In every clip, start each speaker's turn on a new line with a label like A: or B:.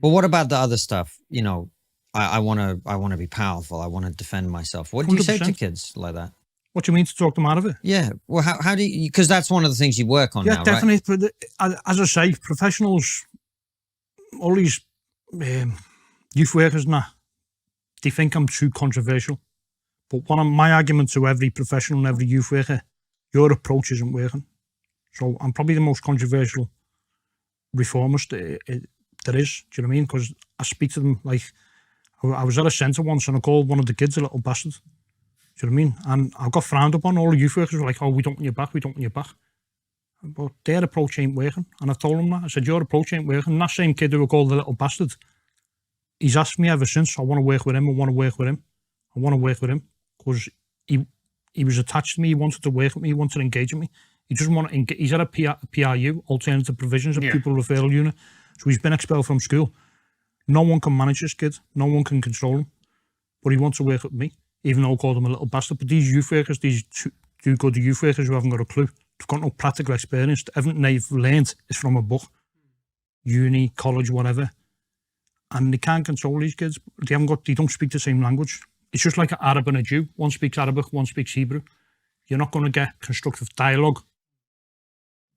A: But what about the other stuff? You know, I want to be powerful. I want to defend myself. What do you say to kids like that?
B: What do you mean, to talk them out of it?
A: Yeah. Well, how do you, because that's one of the things you work on now, right? Yeah,
B: definitely. As I say, professionals, all these youth workers now, they think I'm too controversial. But one of my arguments to every professional and every youth worker, your approach isn't working. So I'm probably the most controversial reformist there is. Do you know what I mean? Because I speak to them like, I was at a centre once and I called one of the kids a little bastard. Do you know what I mean? And I got frowned upon. All the youth workers were like, oh, we don't want you back, we don't want you back. But their approach ain't working. And I've told them that. I said, your approach ain't working. And that same kid who I called the little bastard, he's asked me ever since, I want to work with him, I want to work with him. I want to work with him. Because he was attached to me, he wanted to work with me, he wanted to engage with me. He doesn't want to engage. He's at a PRU, Alternative Provisions, a pupil referral unit. So he's been expelled from school. No one can manage this kid. No one can control him. But he wants to work with me, even though I called him a little bastard. But these youth workers, these two good youth workers who haven't got a clue, they've got no practical experience. Everything they've learned is from a book, uni, college, whatever. And they can't control these kids. They don't speak the same language. It's just like an Arab and a Jew. One speaks Arabic, one speaks Hebrew. You're not going to get constructive dialogue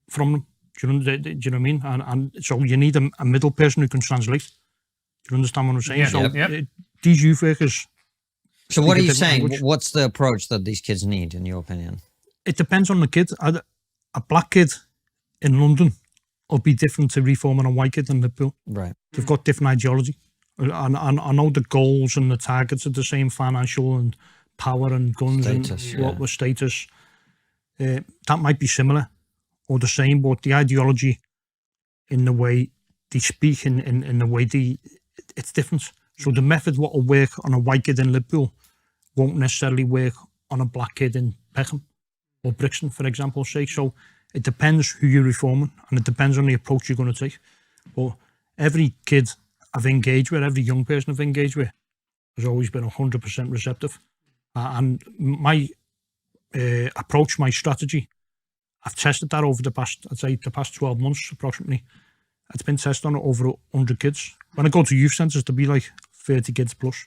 B: from them. Do you know what I mean? And so you need a middle person who can translate. Do you understand what I'm saying?
A: Yeah,
B: these youth workers.
A: So what are you saying? Language. What's the approach that these kids need, in your opinion?
B: It depends on the kid. A black kid in London will be different to reforming a white kid in Liverpool.
A: Right.
B: They've got different ideology. And I know the goals and the targets are the same, financial and power and guns status, and what was status. That might be similar or the same, but the ideology in the way they speak, in the way it's different. So the method what will work on a white kid in Liverpool won't necessarily work on a black kid in Peckham or Brixton, for example's sake. So it depends who you're reforming and it depends on the approach you're going to take. But every kid I've engaged with, every young person I've engaged with has always been 100% receptive. And my approach, my strategy, I've tested that over the past 12 months approximately. It's been tested on over 100 kids. When I go to youth centres, there'll be like 30 kids plus.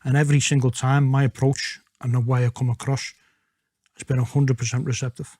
B: And every single time, my approach and the way I come across has been 100% receptive.